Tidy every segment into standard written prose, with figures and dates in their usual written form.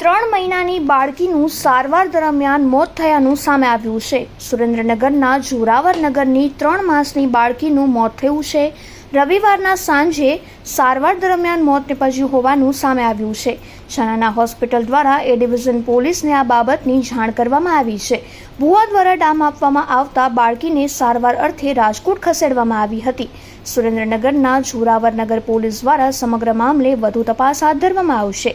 3 મહિનાની બાળકીનું સારવાર દરમિયાન મોત થયાનું સામે આવ્યું છે। સુરેન્દ્રનગરના જોરાવરનગરની 3 માસની બાળકીનું મોત થયું છે। રવિવારના સાંજે સારવાર દરમિયાન મોત નીપજ્યું હોવાનું સામે આવ્યું છે। છાનાના હોસ્પિટલ દ્વારા એ ડિવિઝન પોલીસને આ બાબતની જાણ કરવામાં આવી છે। ભુવા દ્વારા ડામ આપવામાં આવતા બાળકીને સારવાર અર્થે રાજકોટ ખસેડવામાં આવી હતી। સુરેન્દ્રનગરના જોરાવરનગર પોલીસ દ્વારા સમગ્ર મામલે વધુ તપાસ હાથ ધરવામાં આવશે।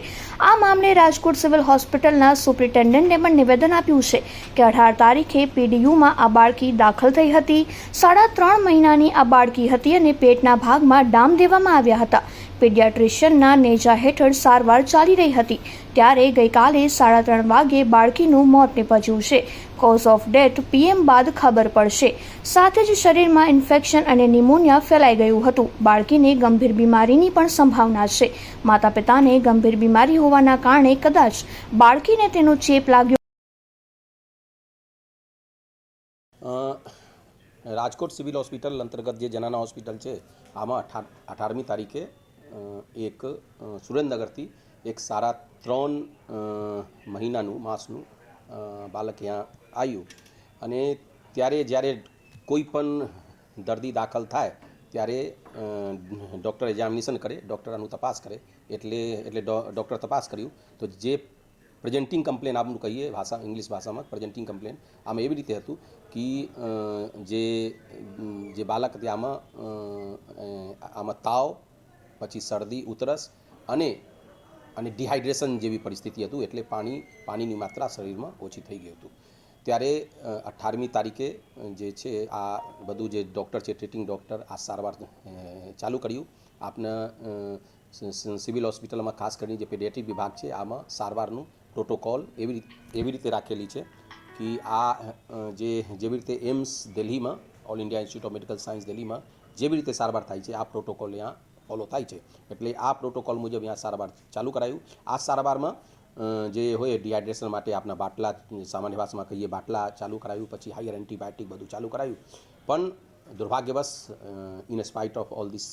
આ મામલે રાજકોટ સિવિલ હોસ્પિટલના સુપ્રિન્ટેન્ડન્ટે પણ નિવેદન આપ્યું છે કે 18 તારીખે પીડીયુમાં આ બાળકી દાખલ થઈ હતી। 3.5 મહિનાની આ બાળકી હતી અને પેટના ભાગમાં ડામ દેવામાં આવ્યા હતા। પીડિયાટ્રિશિયનના નેજા હેઠળ સારવાર ચાલી રહી હતી ત્યારે ગઈકાલે 3:30 વાગ્યે બાળકીનું મોત નીપજ્યું છે। કોઝ ઓફ ડેથ પીએમ બાદ ખબર પડશે। સાથે જ શરીરમાં ઇન્ફેક્શન અને નિમોનિયા ફેલાઈ ગયું હતું। બાળકીને ગંભીર બીમારીની પણ સંભાવના છે। માતા પિતાને ગંભીર બીમારી હોવાના કારણે કદાચ બાળકીને તેનો ચેપ લાગ્યો। રાજકોટ સિવિલ હોસ્પિટલ અંતર્ગત જે જનાના હોસ્પિટલ છે આમાં 18મી તારીખે એક સુરેન્દ્રનગરથી એક 3.5 મહિનાનું માસનું બાળક ત્યાં આવ્યું અને ત્યારે જ્યારે કોઈ પણ દર્દી દાખલ થાય ત્યારે ડૉક્ટર એક્ઝામિનેશન કરે, ડૉક્ટર આનું તપાસ કરે એટલે ડૉક્ટર તપાસ કર્યું તો જે પ્રેઝન્ટિંગ કમ્પ્લેન આપનું કહીએ ભાષા ઇંગ્લિશ ભાષામાં પ્રેઝન્ટિંગ કમ્પ્લેન આમાં એવી રીતે હતું કે જે બાળક હતી આમાં તાવ, પછી શરદી, ઉધરસ અને ડિહાઇડ્રેશન જેવી પરિસ્થિતિ હતું એટલે પાણીની માત્રા શરીરમાં ઓછી થઈ ગઈ હતું। ત્યારે 18મી તારીખે જે છે આ બધું જે ડૉક્ટર છે ટ્રીટિંગ ડૉક્ટર આ સારવાર ચાલુ કર્યું। આપના સિવિલ હોસ્પિટલમાં ખાસ કરીને જે પેડિયાટ્રિક વિભાગ છે આમાં સારવારનું પ્રોટોકોલ એવી રીતે રાખેલી છે કે આ જેવી રીતે એમ્સ દિલ્હીમાં all India institute of medical science દિલ્હીમાં જેવી રીતે સારવાર થાય છે આ પ્રોટોકોલ અહીંયા ફોલો થાય છે એટલે આ પ્રોટોકોલ મુજબ અહીંયા સારવાર ચાલુ કરાયું। આ સારવારમાં જે હોય ડિહાઇડ્રેશન માટે આપણા બાટલા સામાન્ય ભાષામાં કહીએ બાટલા ચાલુ કરાયું, પછી હાયર એન્ટીબાયોટિક બધું ચાલુ કરાયું। પણ દુર્ભાગ્યવશ in spite of all this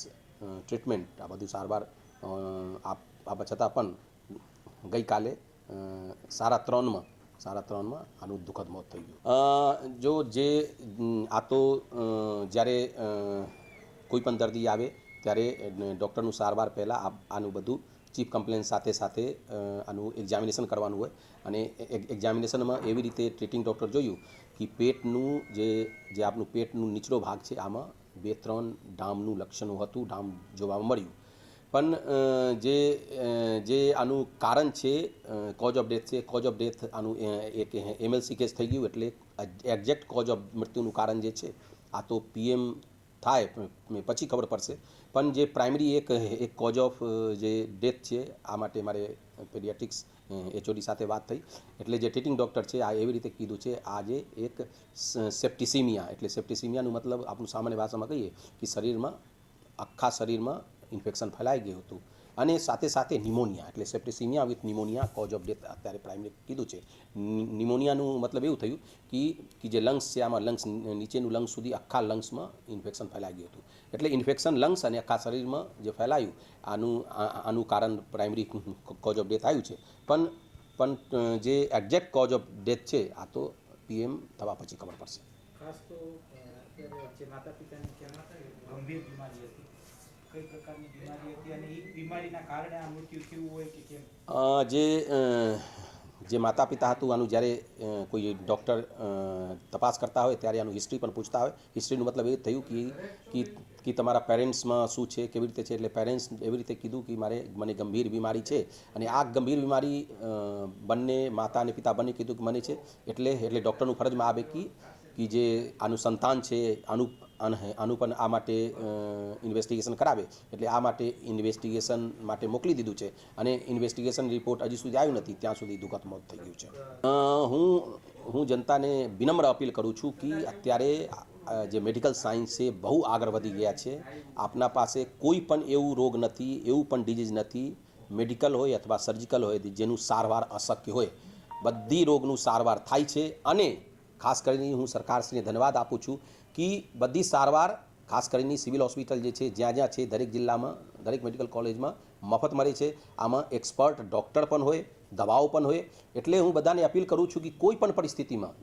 treatment આ બધું સારવાર આપવા છતાં પણ ગઈકાલે 3:30માં આનું દુઃખદ મોત થઈ ગયું। જો જે આ તો જ્યારે કોઈ પણ દર્દી આવે ત્યારે ડૉક્ટરનું સારવાર પહેલાં આનું બધું ચીફ કમ્પ્લેન સાથે આનું એક્ઝામિનેશન કરવાનું હોય અને એક્ઝામિનેશનમાં એવી રીતે ટ્રીટિંગ ડૉક્ટર જોયું કે પેટનું જે આપણું પેટનું નીચલો ભાગ છે આમાં 2-3 ડામનું લક્ષણો હતું, ડામ જોવા મળ્યું। પણ જે આનું કારણ છે કોઝ ઓફ ડેથ છે, કોઝ ઓફ ડેથ આનું એક એમએલસી કેસ થઈ ગયું એટલે એક્ઝેક્ટ કોઝ ઓફ મૃત્યુનું કારણ જે છે આ તો પીએમ થાય પછી ખબર પડશે। પણ જે પ્રાઇમરી એક કોઝ ઓફ જે ડેથ છે આ માટે મારે પેડિયાટ્રિક્સ એચઓડી સાથે વાત થઈ એટલે જે ટ્રીટિંગ ડૉક્ટર છે આ એવી રીતે કીધું છે આ જે એક સેપ્ટિસિમિયા એટલે સેપ્ટિસિમિયાનું મતલબ આપણું સામાન્ય ભાષામાં કહીએ કે શરીરમાં આખા શરીરમાં ઇન્ફેક્શન ફેલાઈ ગયું હતું અને સાથે નિમોનિયા એટલે septicaemia with pneumonia cause of death અત્યારે પ્રાઇમરી કીધું છે। નિમોનિયાનું મતલબ એવું થયું કે જે લંગ્સ છે આમાં લંગ્સ નીચેનું લંગ્સ સુધી આખા લંગ્સમાં ઇન્ફેક્શન ફેલાઈ ગયું હતું એટલે ઇન્ફેક્શન લંગ્સ અને આખા શરીરમાં જે ફેલાયું આનું કારણ પ્રાઇમરી કોઝ ઓફ ડેથ આવ્યું છે। પણ જે એક્ઝેક્ટ કોઝ ઓફ ડેથ છે આ તો પીએમ થવા પછી ખબર પડશે। ખાસ તો જે માતા પિતાની ગંભીર બીમારી હતી, કઈ પ્રકારની બીમારી હતી અને એ બીમારીના કારણે આ મૃત્યુ થયું હોય કે કેમ? જે માતા પિતા હતું આનું જ્યારે કોઈ ડૉક્ટર તપાસ કરતા હોય ત્યારે આનું હિસ્ટ્રી પણ પૂછતા હોય। હિસ્ટ્રીનું મતલબ એ થયું કે તમારા પેરેન્ટ્સમાં શું છે, કેવી રીતે છે એટલે પેરેન્ટ્સ એવી રીતે કીધું કે મને ગંભીર બીમારી છે અને આ ગંભીર બીમારી બંને માતા અને પિતા બંને કીધું કે મને છે એટલે ડૉક્ટરનું ફરજમાં આવે કે જે આનું સંતાન છે આનું પણ આ માટે ઇન્વેસ્ટિગેશન કરાવે એટલે આ માટે ઇન્વેસ્ટિગેશન માટે મોકલી દીધું છે અને ઇન્વેસ્ટિગેશન રિપોર્ટ હજી સુધી આવ્યું નથી ત્યાં સુધી દુઃખદ મોત થઈ ગયું છે। હું જનતાને વિનમ્ર અપીલ કરું છું કે અત્યારે જે મેડિકલ સાયન્સ છે બહુ આગળ વધી ગયા છે। આપના પાસે કોઈ પણ એવું રોગ નથી, એવું પણ ડિઝીઝ નથી મેડિકલ હોય અથવા સર્જિકલ હોય જેનું સારવાર અશક્ય હોય। બધી રોગનું સારવાર થાય છે અને ખાસ કરીને હું સરકારશ્રીને ધન્યવાદ આપું છું કે બધી સારવાર ખાસ કરીને સિવિલ હોસ્પિટલ જે છે જ્યાં છે દરેક જિલ્લામાં દરેક મેડિકલ કોલેજમાં મફત મળે છે। આમાં એક્સપર્ટ ડૉક્ટર પણ હોય, દવાઓ પણ હોય. એટલે હું બધાને અપીલ કરું છું કે કોઈ પણ પરિસ્થિતિમાં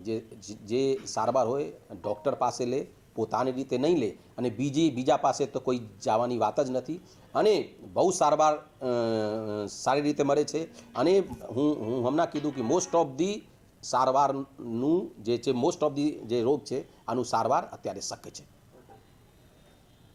જે સારવાર હોય ડૉક્ટર પાસે લે, પોતાની રીતે નહીં લે, અને બીજા પાસે તો કોઈ જવાની વાત જ નથી. અને બહુ સારવાર સારી રીતે મળે છે. અને હું હમણાં કીધું કે મોસ્ટ ઓફ ધી સારવારનું જે છે મોસ્ટ ઓફ ધી જે રોગ છે આનું સારવાર અત્યારે શક્ય છે.